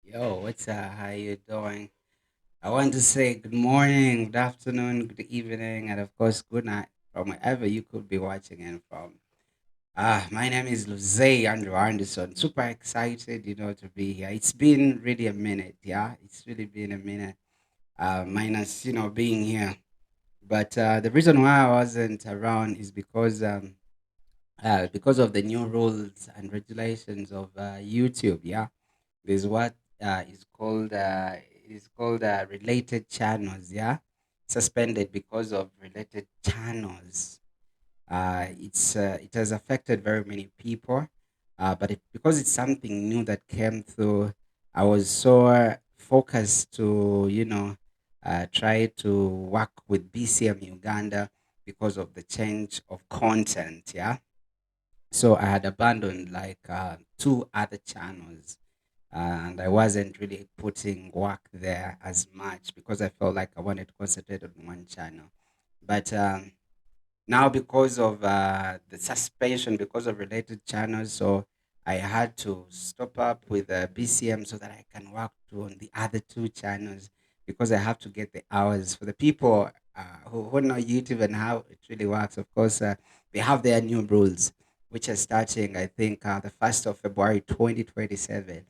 Yo, what's up? How you doing? I want to say good morning, good afternoon, good evening, and of course, good night from wherever you could be watching in from. My name is Luze Andrew Anderson. Super excited, to be here. It's been really a minute, yeah. It's really been a minute. Minus, being here. But the reason why I wasn't around is because of the new rules and regulations of YouTube, yeah. There's what is called related channels, yeah, suspended because of related channels. It has affected very many people, because it's something new that came through, I was so focused to try to work with BCM Uganda because of the change of content, yeah. So I had abandoned like two other channels, and I wasn't really putting work there as much because I felt like I wanted to concentrate on one channel. But now, because of the suspension, because of related channels, so I had to stop up with BCM so that I can work on the other two channels because I have to get the hours for the people who know YouTube and how it really works. Of course, they have their new rules, which are starting, I think, the 1st of February 2027.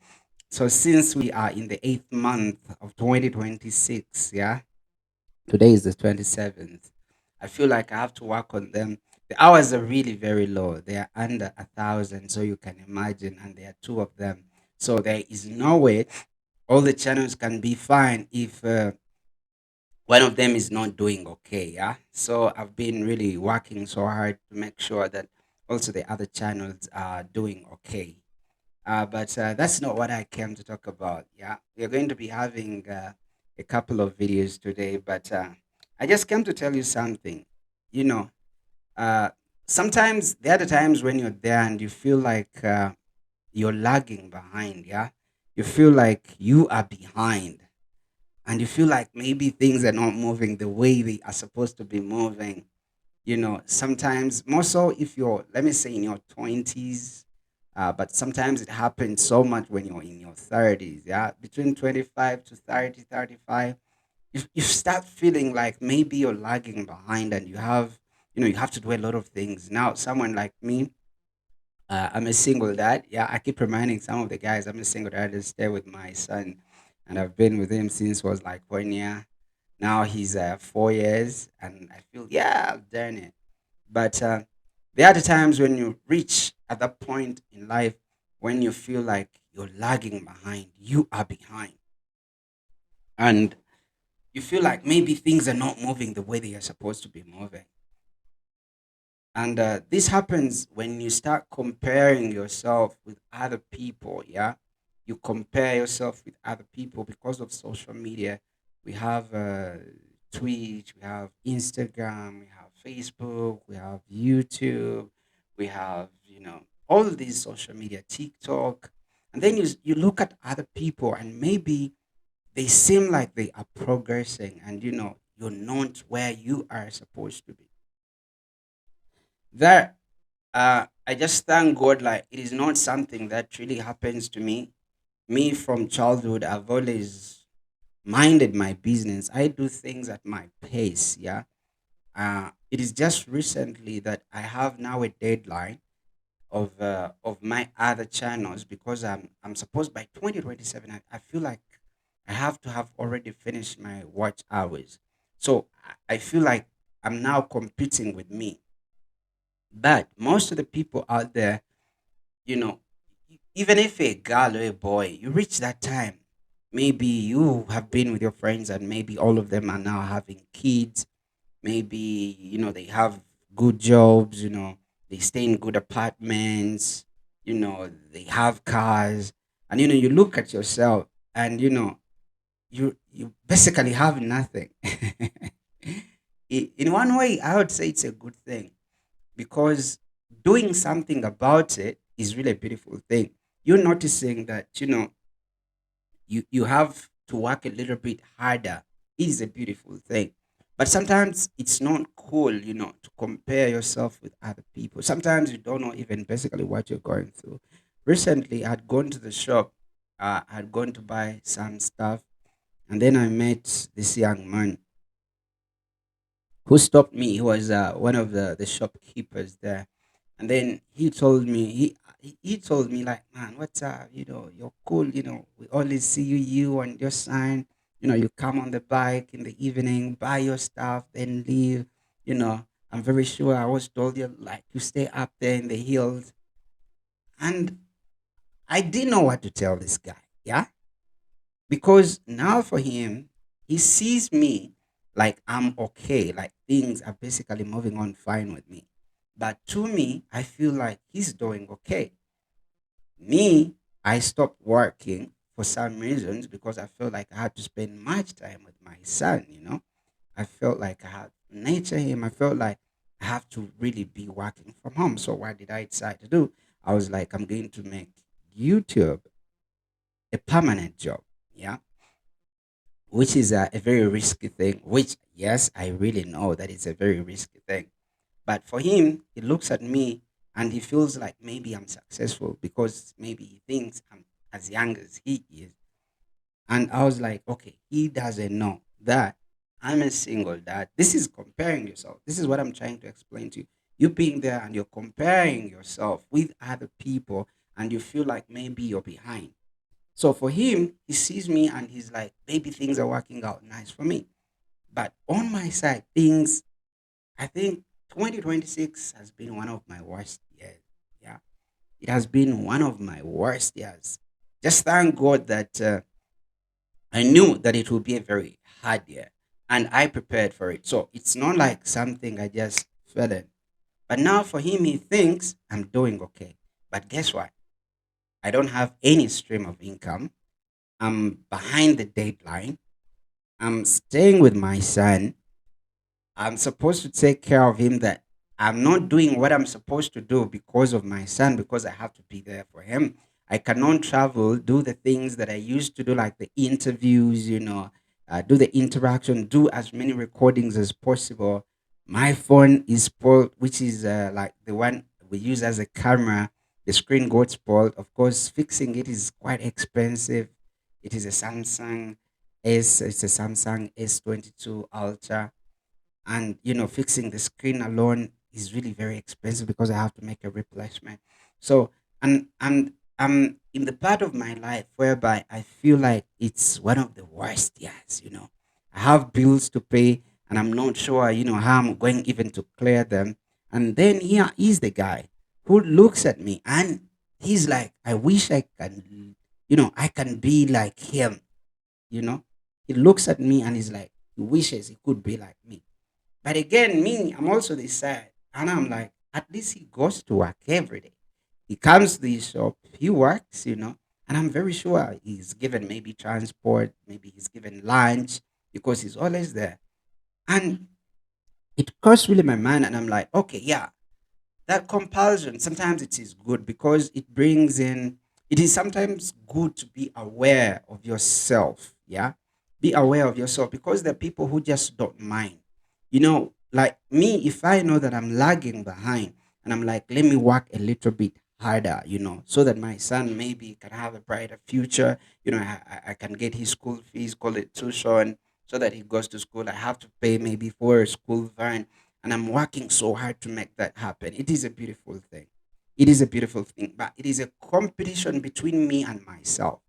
So since we are in the eighth month of 2026, yeah, today is the 27th. I feel like I have to work on them. The hours are really very low. They are under 1,000, so you can imagine, and there are two of them. So there is no way all the channels can be fine if one of them is not doing okay. Yeah. So I've been really working so hard to make sure that also the other channels are doing okay. But that's not what I came to talk about. Yeah, we're going to be having a couple of videos today, but I just came to tell you something. You know, uh, sometimes there are the times when you're there and you feel like you're lagging behind. Yeah, you feel like you are behind, and you feel like maybe things are not moving the way they are supposed to be moving. Sometimes more so if you're, let me say, in your 20s, but sometimes it happens so much when you're in your 30s, yeah, between 25 to 30, 35. You start feeling like maybe you're lagging behind, and you have to do a lot of things. Now someone like me, I'm a single dad. Yeah, I keep reminding some of the guys I'm a single dad. I stay with my son, and I've been with him since was like 1 year. Now he's 4 years, and I feel, yeah, I've done it. But there are the times when you reach at that point in life when you feel like you're lagging behind, you are behind, and you feel like maybe things are not moving the way they are supposed to be moving. And this happens when you start comparing yourself with other people. Yeah, you compare yourself with other people because of social media. We have Twitch, we have Instagram, we have Facebook, we have YouTube, we have all of these social media, TikTok, and then you look at other people and maybe they seem like they are progressing, and you're not where you are supposed to be. That I just thank God, like it is not something that really happens to me. Me from childhood, I've always minded my business. I do things at my pace. Yeah. It is just recently that I have now a deadline of my other channels because I'm supposed by 2027. I feel like I have to have already finished my watch hours. So I feel like I'm now competing with me. But most of the people out there, you know, even if a girl or a boy, you reach that time, maybe you have been with your friends and maybe all of them are now having kids. Maybe, they have good jobs, they stay in good apartments, they have cars. And, you look at yourself and, you basically have nothing. In one way, I would say it's a good thing because doing something about it is really a beautiful thing. You're noticing that you have to work a little bit harder. It is a beautiful thing, but sometimes it's not cool, to compare yourself with other people. Sometimes you don't know even basically what you're going through. Recently, I'd gone to the shop I had gone to buy some stuff, and then I met this young man who stopped me. He was one of the shopkeepers there, and then he told me he told me like, man, what's up? You know, you're cool. You know, we always see you and your sign. You know, you come on the bike in the evening, buy your stuff, then leave. You know, I'm very sure I was told you like you stay up there in the hills, and I didn't know what to tell this guy. Yeah, because now for him, he sees me like I'm okay, like things are basically moving on fine with me. But to me, I feel like he's doing okay. Me, I stopped working for some reasons because I felt like I had to spend much time with my son, you know. I felt like I had to nature him. I felt like I have to really be working from home. So what did I decide to do? I was like, I'm going to make YouTube a permanent job. Yeah, which is a very risky thing, which, yes, I really know that it's a very risky thing. But for him, he looks at me and he feels like maybe I'm successful because maybe he thinks I'm as young as he is. And I was like, okay, he doesn't know that I'm a single dad. This is comparing yourself. This is what I'm trying to explain to you. You being there and you're comparing yourself with other people and you feel like maybe you're behind. So for him, he sees me and he's like, maybe things are working out nice for me. But on my side, things, I think 2026 has been one of my worst years. Yeah. It has been one of my worst years. Just thank God that I knew that it would be a very hard year and I prepared for it. So it's not like something I just fell in. But now for him, he thinks I'm doing okay. But guess what? I don't have any stream of income. I'm behind the deadline. I'm staying with my son. I'm supposed to take care of him, that I'm not doing what I'm supposed to do because of my son, because I have to be there for him. I cannot travel, do the things that I used to do, like the interviews, you know, do the interaction, do as many recordings as possible. My phone is spoiled, which is like the one we use as a camera. The screen got spoiled. Of course, fixing it is quite expensive. It is a Samsung it's a Samsung S22 Ultra, and fixing the screen alone is really very expensive because I have to make a replacement. So, and I'm in the part of my life whereby I feel like it's one of the worst years. I have bills to pay and I'm not sure how I'm going even to clear them. And then here is the guy who looks at me and he's like, I wish I can, I can be like him. you know he looks at me and he's like, he wishes he could be like me. But again, me, I'm also the side. And I'm like, at least he goes to work every day. He comes to the shop, he works, and I'm very sure he's given maybe transport, maybe he's given lunch because he's always there. And it crossed really my mind. And I'm like, okay, yeah, that compulsion, sometimes it is good because it is sometimes good to be aware of yourself. Yeah. Be aware of yourself because there are people who just don't mind. Like me, if I know that I'm lagging behind and I'm like, let me work a little bit harder, so that my son maybe can have a brighter future. I can get his school fees, call it tuition, so that he goes to school. I have to pay maybe for a school van, and I'm working so hard to make that happen. It is a beautiful thing. It is a beautiful thing, but it is a competition between me and myself.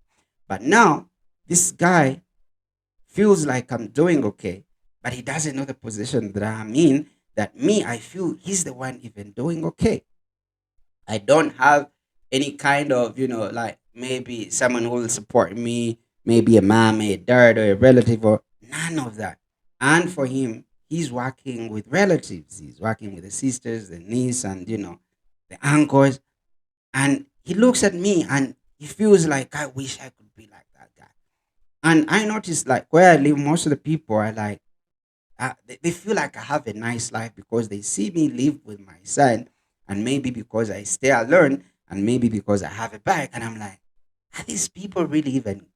But now, this guy feels like I'm doing okay, but he doesn't know the position that I'm in. That me, I feel he's the one even doing okay. I don't have any kind of, like maybe someone who will support me, maybe a mom, a dad, or a relative, or none of that. And for him, he's working with relatives. He's working with the sisters, the niece, and, the uncles. And he looks at me and he feels like, I wish I could be like that guy. And I noticed, like, where I live, most of the people are like, they feel like I have a nice life because they see me live with my son, and maybe because I stay alone, and maybe because I have a bike, and I'm like, are these people really even?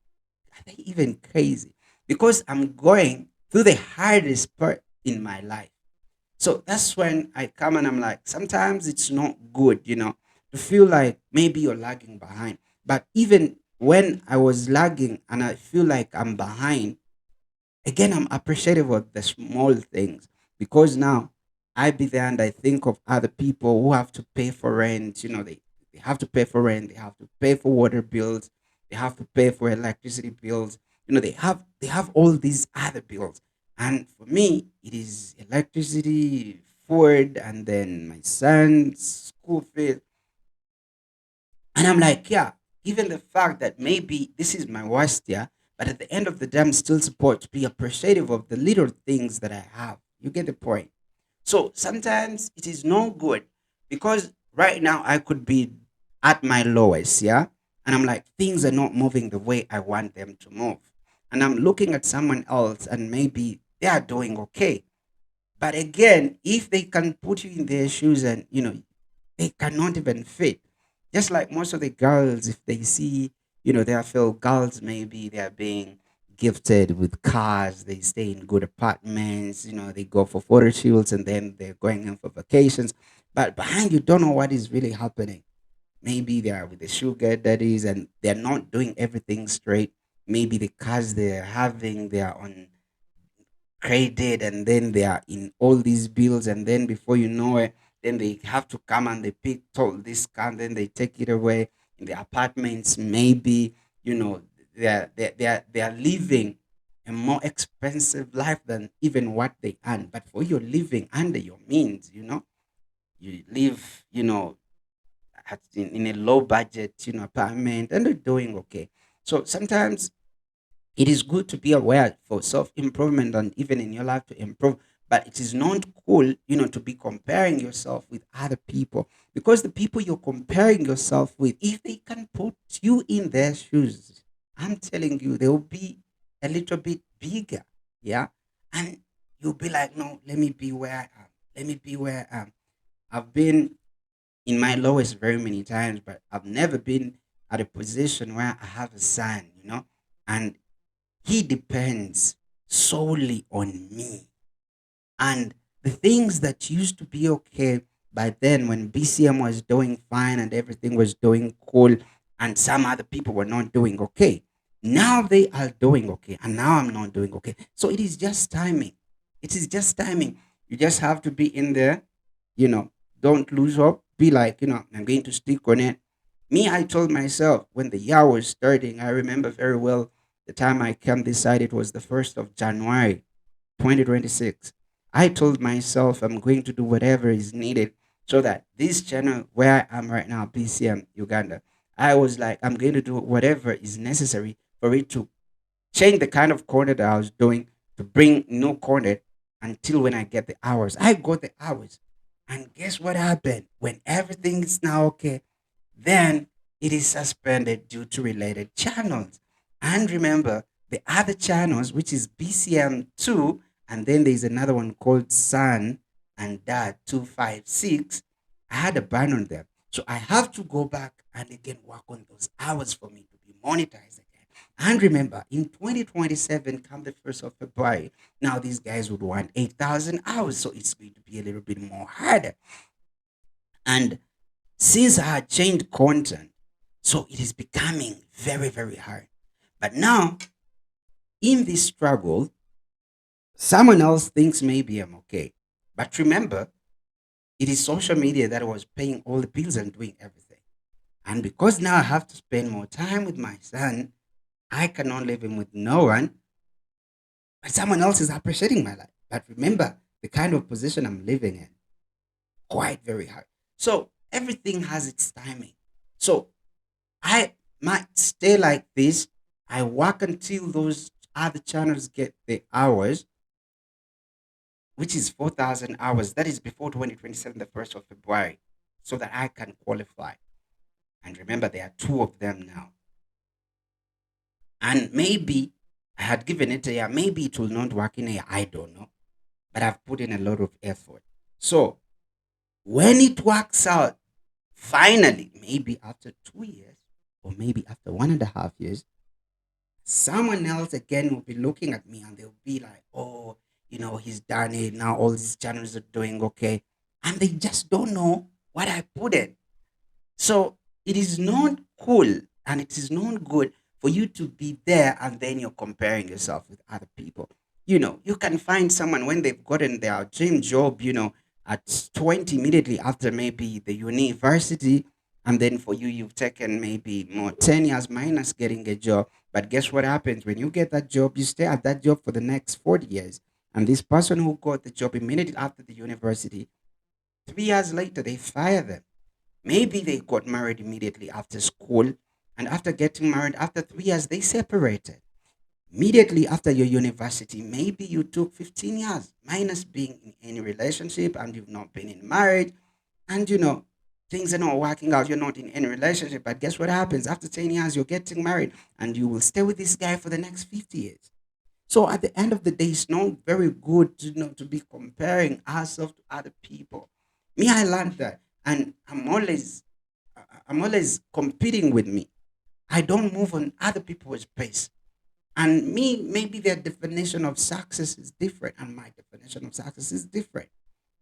Are they even crazy? Because I'm going through the hardest part in my life. So that's when I come and I'm like, sometimes it's not good, to feel like maybe you're lagging behind. But even when I was lagging and I feel like I'm behind, again, I'm appreciative of the small things because now I be there and I think of other people who have to pay for rent. They have to pay for rent, they have to pay for water bills, they have to pay for electricity bills. They have all these other bills. And for me, it is electricity, food, and then my son's school fees. And I'm like, yeah, given the fact that maybe this is my worst year, but at the end of the day, I'm still supposed to be appreciative of the little things that I have. You get the point? So sometimes it is no good because right now I could be at my lowest, yeah? And I'm like, things are not moving the way I want them to move. And I'm looking at someone else and maybe they are doing okay. But again, if they can put you in their shoes and, they cannot even fit. Just like most of the girls, if they see, their fellow girls, maybe they're being gifted with cars, they stay in good apartments, they go for photo shoots and then they're going in for vacations. But behind you don't know what is really happening. Maybe they are with the sugar daddies and they're not doing everything straight. Maybe the cars they're having, they are on credit and then they are in all these bills and then before you know it then they have to come and they pick all this car and then they take it away in the apartments maybe they are living a more expensive life than even what they earn, but for you're living under your means, you live in a low budget apartment and they're doing okay. So sometimes it is good to be aware for self improvement and even in your life to improve, but it is not cool, to be comparing yourself with other people because the people you're comparing yourself with, if they can put you in their shoes, I'm telling you, they'll be a little bit bigger. Yeah. And you'll be like, no, let me be where I am. Let me be where I am. I've been in my lowest very many times, but I've never been at a position where I have a son, and he depends solely on me. And the things that used to be okay by then when BCM was doing fine and everything was doing cool and some other people were not doing okay. Now they are doing okay and now I'm not doing okay. So it is just timing. It is just timing. You just have to be in there, you know, don't lose hope. Be like, I'm going to stick on it. Me, I told myself when the year was starting, I remember very well the time I came this side, it was the 1st of January 2026. I told myself I'm going to do whatever is needed so that this channel where I am right now, BCM Uganda, I was like, I'm going to do whatever is necessary for it to change the kind of content that I was doing to bring new content until when I get the hours. I got the hours. And guess what happened? When everything is now okay, then it is suspended due to related channels. And remember, the other channels, which is BCM2, and then there's another one called Sun and Dad 256, I had a ban on them. So I have to go back and again work on those hours for me to be monetized again. And remember, in 2027, come the 1st of February, now these guys would want 8,000 hours. So it's going to be a little bit more harder. And since I had changed content, so it is becoming very, very hard. But now, in this struggle, someone else thinks maybe I'm okay. But remember, it is social media that was paying all the bills and doing everything. And because now I have to spend more time with my son, I cannot leave him with no one, but someone else is appreciating my life. But remember the kind of position I'm living in, quite very hard. So everything has its timing. So I might stay like this. I work until those other channels get the hours, which is 4,000 hours. That is before 2027, the 1st of February, so that I can qualify. And remember, there are two of them now. And maybe I had given it a year. Maybe it will not work in a year. I don't know. But I've put in a lot of effort. So when it works out, finally, maybe after 2 years, or maybe after 1.5 years, someone else again will be looking at me and they'll be like, oh, he's done it. Now all these channels are doing okay. And they just don't know what I put in. So it is not cool. And it is not good for you to be there and then you're comparing yourself with other people. You can find someone when they've gotten their dream job, at 20 immediately after maybe the university. And then for you, you've taken maybe more 10 years minus getting a job. But guess what happens when you get that job? You stay at that job for the next 40 years. And this person who got the job immediately after the university, 3 years later, they fire them. Maybe they got married immediately after school. And after getting married, after 3 years, they separated. Immediately after your university, maybe you took 15 years minus being in any relationship and you've not been in marriage. And things are not working out. You're not in any relationship. But guess what happens? After 10 years, you're getting married and you will stay with this guy for the next 50 years. So at the end of the day, it's not very good to be comparing ourselves to other people. Me, I learned that, and I'm always competing with me. I don't move on other people's pace. And me, maybe their definition of success is different, and my definition of success is different.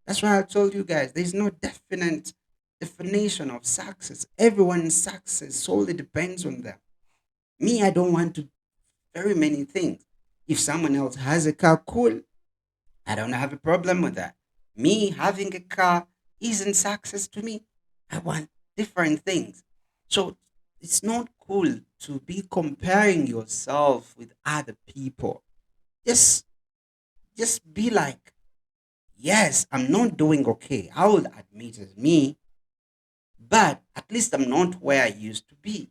That's why I told you guys there's no definite definition of success. Everyone's success solely depends on them. Me, I don't want to very many things. If someone else has a car, cool. I don't have a problem with that. Me having a car isn't success to me. I want different things. So it's not cool to be comparing yourself with other people. Just just be like, yes, I'm not doing okay. I will admit it's me, but at least I'm not where I used to be.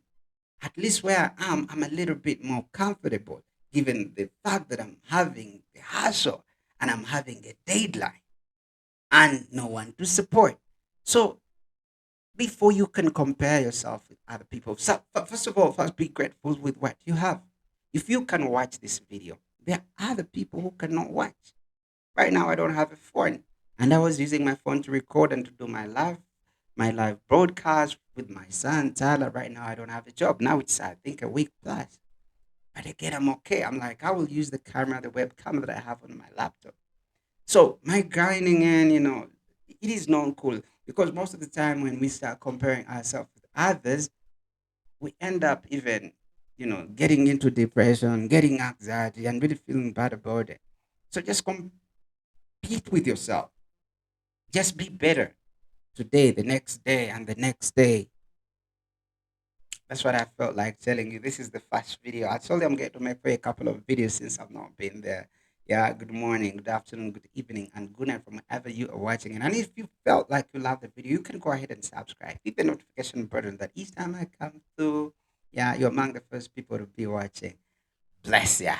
At least where I am, I'm a little bit more comfortable given the fact that I'm having the hustle and I'm having a deadline and no one to support. So before you can compare yourself with other people, so first of all, first be grateful with what you have. If you can watch this video, there are other people who cannot watch. Right now, I don't have a phone, and I was using my phone to record and to do my live broadcast with my son Tyler. Right now, I don't have a job. Now it's I think a week plus, but again, I'm okay. I'm like I will use the camera, the webcam that I have on my laptop. So my grinding in, it is not cool because most of the time when we start comparing ourselves with others, we end up even, getting into depression, getting anxiety, and really feeling bad about it. So just compete with yourself. Just be better today, the next day, and the next day. That's what I felt like telling you. This is the first video. I told you I'm going to make for a couple of videos since I've not been there. Yeah, good morning, good afternoon, good evening, and good night from wherever you are watching it. And if you felt like you love the video, you can go ahead and subscribe. Hit the notification button that each time I come through, yeah, you're among the first people to be watching. Bless ya.